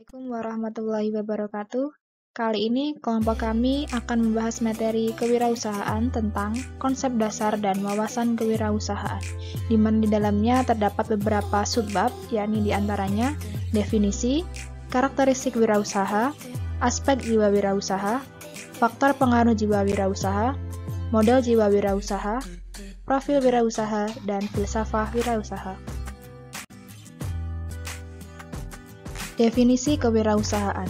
Assalamualaikum warahmatullahi wabarakatuh. Kali ini kelompok kami akan membahas materi kewirausahaan tentang konsep dasar dan wawasan kewirausahaan, di mana di dalamnya terdapat beberapa subbab, yakni diantaranya definisi, karakteristik wirausaha, aspek jiwa wirausaha, faktor pengaruh jiwa wirausaha, model jiwa wirausaha, profil wirausaha, dan filsafah wirausaha. Definisi kewirausahaan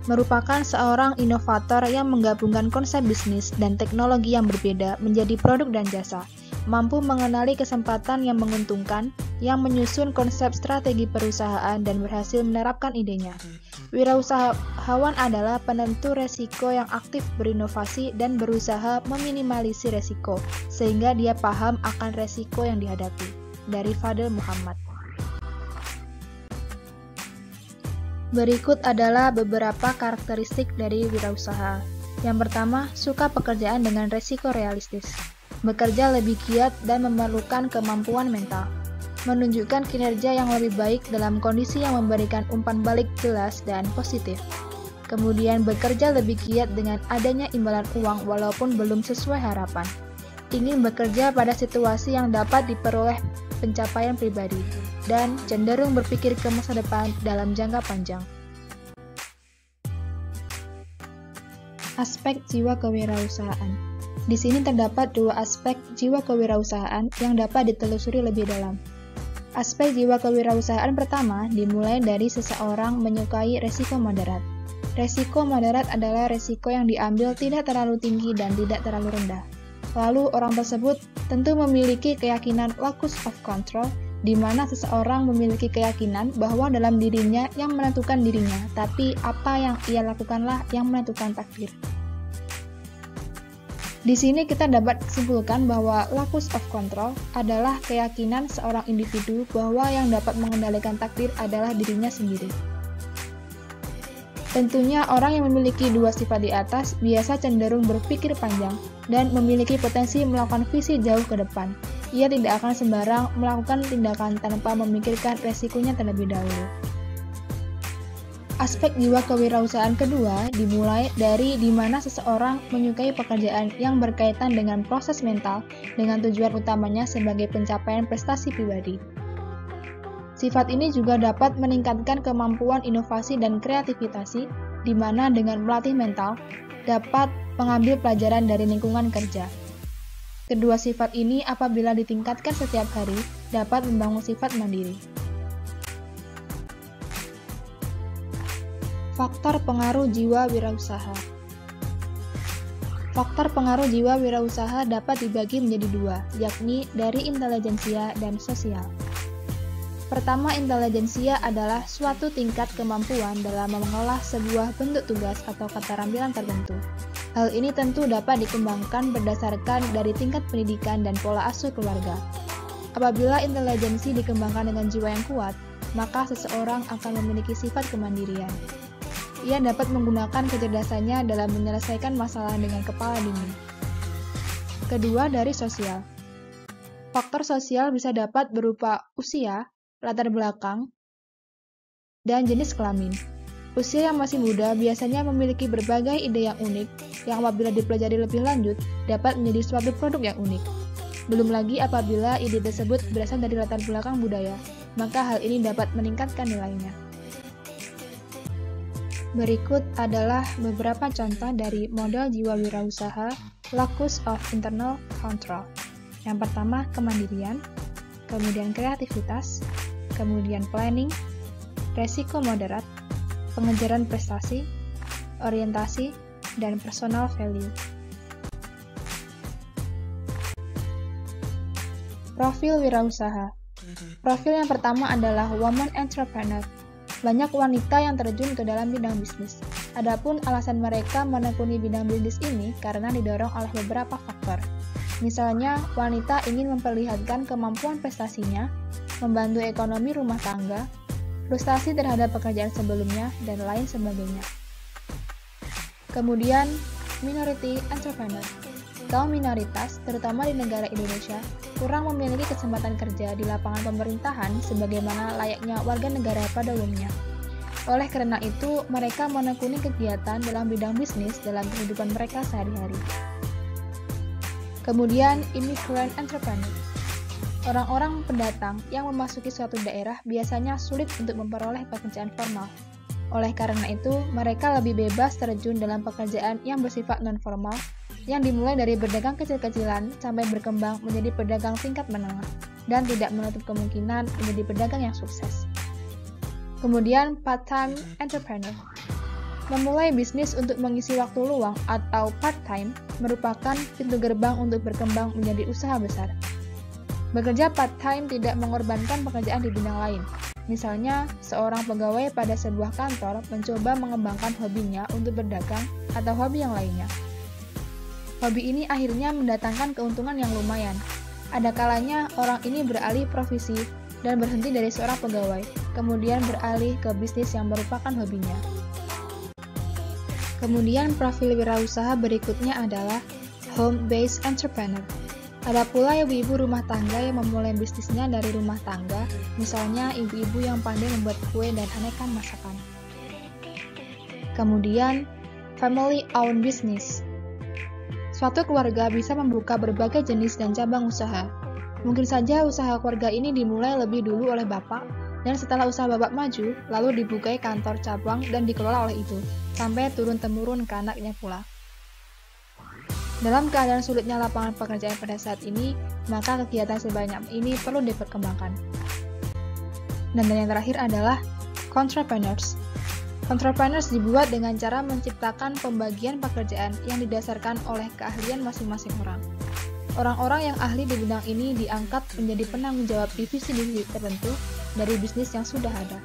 merupakan seorang inovator yang menggabungkan konsep bisnis dan teknologi yang berbeda menjadi produk dan jasa, mampu mengenali kesempatan yang menguntungkan, yang menyusun konsep strategi perusahaan dan berhasil menerapkan idenya. Wirausahawan adalah penentu resiko yang aktif berinovasi dan berusaha meminimalisir resiko, sehingga dia paham akan resiko yang dihadapi. Dari Fadel Muhammad. Berikut adalah beberapa karakteristik dari wirausaha. Yang pertama, suka pekerjaan dengan resiko realistis. Bekerja lebih giat dan memerlukan kemampuan mental. Menunjukkan kinerja yang lebih baik dalam kondisi yang memberikan umpan balik jelas dan positif. Kemudian bekerja lebih giat dengan adanya imbalan uang walaupun belum sesuai harapan. Ingin bekerja pada situasi yang dapat diperoleh pencapaian pribadi, dan cenderung berpikir ke masa depan dalam jangka panjang. Aspek jiwa kewirausahaan. Di sini terdapat dua aspek jiwa kewirausahaan yang dapat ditelusuri lebih dalam. Aspek jiwa kewirausahaan pertama dimulai dari seseorang menyukai resiko moderat. Resiko moderat adalah resiko yang diambil tidak terlalu tinggi dan tidak terlalu rendah. Lalu orang tersebut tentu memiliki keyakinan locus of control, di mana seseorang memiliki keyakinan bahwa dalam dirinya yang menentukan dirinya, tapi apa yang ia lakukanlah yang menentukan takdir. Di sini kita dapat simpulkan bahwa locus of control adalah keyakinan seorang individu bahwa yang dapat mengendalikan takdir adalah dirinya sendiri. Tentunya orang yang memiliki dua sifat di atas biasa cenderung berpikir panjang dan memiliki potensi melakukan visi jauh ke depan. Ia tidak akan sembarang melakukan tindakan tanpa memikirkan resikonya terlebih dahulu. Aspek jiwa kewirausahaan kedua dimulai dari di mana seseorang menyukai pekerjaan yang berkaitan dengan proses mental dengan tujuan utamanya sebagai pencapaian prestasi pribadi. Sifat ini juga dapat meningkatkan kemampuan inovasi dan kreativitas, di mana dengan melatih mental, dapat mengambil pelajaran dari lingkungan kerja. Kedua sifat ini apabila ditingkatkan setiap hari, dapat membangun sifat mandiri. Faktor pengaruh jiwa wirausaha. Faktor pengaruh jiwa wirausaha dapat dibagi menjadi dua, yakni dari intelijensia dan sosial. Pertama, intelijensia adalah suatu tingkat kemampuan dalam mengolah sebuah bentuk tugas atau keterampilan tertentu. Hal ini tentu dapat dikembangkan berdasarkan dari tingkat pendidikan dan pola asuh keluarga. Apabila intelijensi dikembangkan dengan jiwa yang kuat, maka seseorang akan memiliki sifat kemandirian. Ia dapat menggunakan kecerdasannya dalam menyelesaikan masalah dengan kepala dingin. Kedua, dari sosial. Faktor sosial bisa dapat berupa usia, latar belakang, dan jenis kelamin. Usia yang masih muda biasanya memiliki berbagai ide yang unik, yang apabila dipelajari lebih lanjut, dapat menjadi suatu produk yang unik. Belum lagi apabila ide tersebut berasal dari latar belakang budaya, maka hal ini dapat meningkatkan nilainya. Berikut adalah beberapa contoh dari model jiwa wirausaha, locus of internal control. Yang pertama, kemandirian, kemudian kreativitas, kemudian planning, resiko moderat, pengejaran prestasi, orientasi, dan personal value. Profil wirausaha. Profil yang pertama adalah woman entrepreneur. Banyak wanita yang terjun ke dalam bidang bisnis. Adapun alasan mereka menekuni bidang bisnis ini karena didorong oleh beberapa faktor. Misalnya, wanita ingin memperlihatkan kemampuan prestasinya, membantu ekonomi rumah tangga, frustasi terhadap pekerjaan sebelumnya, dan lain sebagainya. Kemudian, minority entrepreneur. Kaum minoritas, terutama di negara Indonesia, kurang memiliki kesempatan kerja di lapangan pemerintahan sebagaimana layaknya warga negara pada umumnya. Oleh karena itu, mereka menekuni kegiatan dalam bidang bisnis dalam kehidupan mereka sehari-hari. Kemudian, immigrant entrepreneur. Orang-orang pendatang yang memasuki suatu daerah biasanya sulit untuk memperoleh pekerjaan formal. Oleh karena itu, mereka lebih bebas terjun dalam pekerjaan yang bersifat non-formal, yang dimulai dari berdagang kecil-kecilan sampai berkembang menjadi pedagang tingkat menengah, dan tidak menutup kemungkinan menjadi pedagang yang sukses. Kemudian, part-time entrepreneur. Memulai bisnis untuk mengisi waktu luang atau part-time merupakan pintu gerbang untuk berkembang menjadi usaha besar. Bekerja part-time tidak mengorbankan pekerjaan di bidang lain. Misalnya, seorang pegawai pada sebuah kantor mencoba mengembangkan hobinya untuk berdagang atau hobi yang lainnya. Hobi ini akhirnya mendatangkan keuntungan yang lumayan. Ada kalanya orang ini beralih profesi dan berhenti dari seorang pegawai, kemudian beralih ke bisnis yang merupakan hobinya. Kemudian profil wirausaha berikutnya adalah home-based entrepreneur. Ada pula ibu-ibu rumah tangga yang memulai bisnisnya dari rumah tangga, misalnya ibu-ibu yang pandai membuat kue dan aneka masakan. Kemudian, family-owned business. Suatu keluarga bisa membuka berbagai jenis dan cabang usaha. Mungkin saja usaha keluarga ini dimulai lebih dulu oleh bapak, dan setelah usaha bapak maju, lalu dibukai kantor cabang dan dikelola oleh ibu, sampai turun-temurun ke anaknya pula. Dalam keadaan sulitnya lapangan pekerjaan pada saat ini, maka kegiatan sebanyak ini perlu diperkembangkan. Dan yang terakhir adalah entrepreneurs. Entrepreneurs dibuat dengan cara menciptakan pembagian pekerjaan yang didasarkan oleh keahlian masing-masing orang. Orang-orang yang ahli di bidang ini diangkat menjadi penanggung jawab divisi-divisi tertentu dari bisnis yang sudah ada.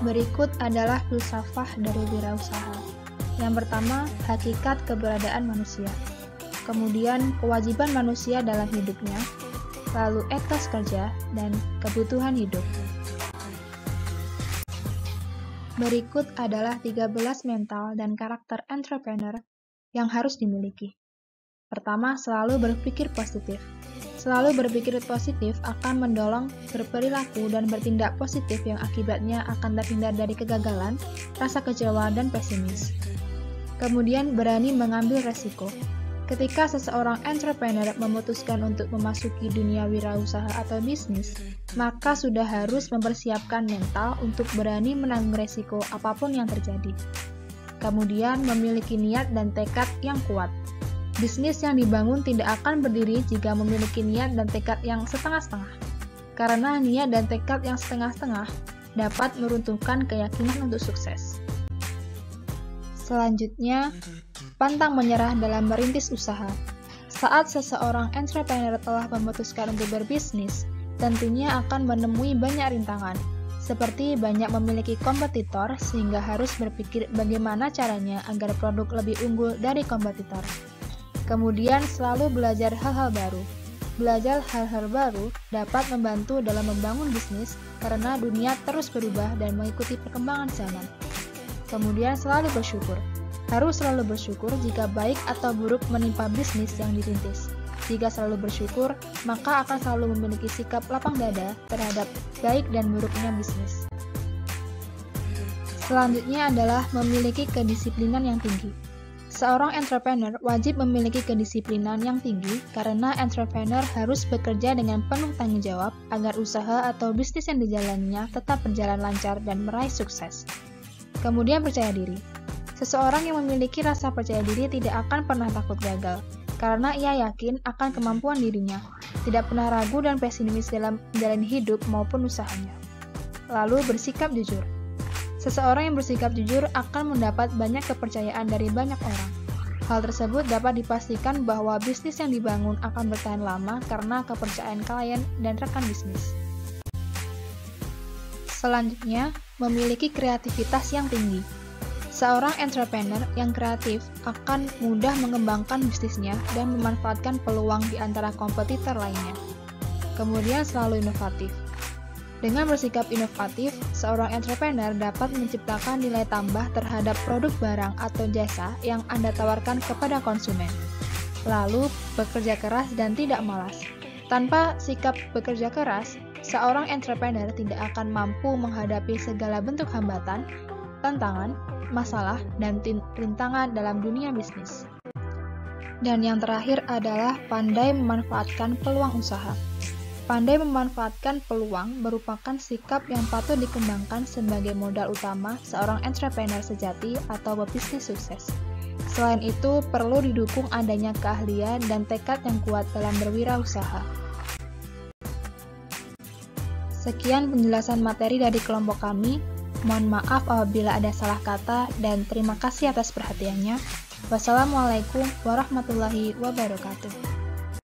Berikut adalah filsafah dari wirausaha. Yang pertama, hakikat keberadaan manusia. Kemudian, kewajiban manusia dalam hidupnya, lalu etos kerja, dan kebutuhan hidup. Berikut adalah 13 mental dan karakter entrepreneur yang harus dimiliki. Pertama, selalu berpikir positif. Selalu berpikir positif akan mendorong berperilaku dan bertindak positif yang akibatnya akan terhindar dari kegagalan, rasa kecewa, dan pesimis. Kemudian, berani mengambil resiko. Ketika seseorang entrepreneur memutuskan untuk memasuki dunia wirausaha atau bisnis, maka sudah harus mempersiapkan mental untuk berani menanggung resiko apapun yang terjadi. Kemudian, memiliki niat dan tekad yang kuat. Bisnis yang dibangun tidak akan berdiri jika memiliki niat dan tekad yang setengah-setengah. Karena niat dan tekad yang setengah-setengah dapat meruntuhkan keyakinan untuk sukses. Selanjutnya, pantang menyerah dalam merintis usaha. Saat seseorang entrepreneur telah memutuskan untuk berbisnis, tentunya akan menemui banyak rintangan, seperti banyak memiliki kompetitor sehingga harus berpikir bagaimana caranya agar produk lebih unggul dari kompetitor. Kemudian selalu belajar hal-hal baru. Belajar hal-hal baru dapat membantu dalam membangun bisnis karena dunia terus berubah dan mengikuti perkembangan zaman. Kemudian selalu bersyukur. Harus selalu bersyukur jika baik atau buruk menimpa bisnis yang dirintis. Jika selalu bersyukur, maka akan selalu memiliki sikap lapang dada terhadap baik dan buruknya bisnis. Selanjutnya adalah memiliki kedisiplinan yang tinggi. Seorang entrepreneur wajib memiliki kedisiplinan yang tinggi karena entrepreneur harus bekerja dengan penuh tanggung jawab agar usaha atau bisnis yang dijalaninya tetap berjalan lancar dan meraih sukses. Kemudian percaya diri. Seseorang yang memiliki rasa percaya diri tidak akan pernah takut gagal, karena ia yakin akan kemampuan dirinya, tidak pernah ragu dan pesimis dalam menjalani hidup maupun usahanya. Lalu bersikap jujur. Seseorang yang bersikap jujur akan mendapat banyak kepercayaan dari banyak orang. Hal tersebut dapat dipastikan bahwa bisnis yang dibangun akan bertahan lama karena kepercayaan klien dan rekan bisnis. Selanjutnya, memiliki kreativitas yang tinggi. Seorang entrepreneur yang kreatif akan mudah mengembangkan bisnisnya dan memanfaatkan peluang di antara kompetitor lainnya. Kemudian selalu inovatif. Dengan bersikap inovatif, seorang entrepreneur dapat menciptakan nilai tambah terhadap produk barang atau jasa yang Anda tawarkan kepada konsumen. Lalu, bekerja keras dan tidak malas. Tanpa sikap bekerja keras, Seorang entrepreneur tidak akan mampu menghadapi segala bentuk hambatan, tantangan, masalah, dan rintangan dalam dunia bisnis. Dan yang terakhir adalah pandai memanfaatkan peluang usaha. Pandai memanfaatkan peluang merupakan sikap yang patut dikembangkan sebagai modal utama seorang entrepreneur sejati atau pebisnis sukses. Selain itu, perlu didukung adanya keahlian dan tekad yang kuat dalam berwirausaha. Sekian penjelasan materi dari kelompok kami. Mohon maaf apabila ada salah kata dan terima kasih atas perhatiannya. Wassalamualaikum warahmatullahi wabarakatuh.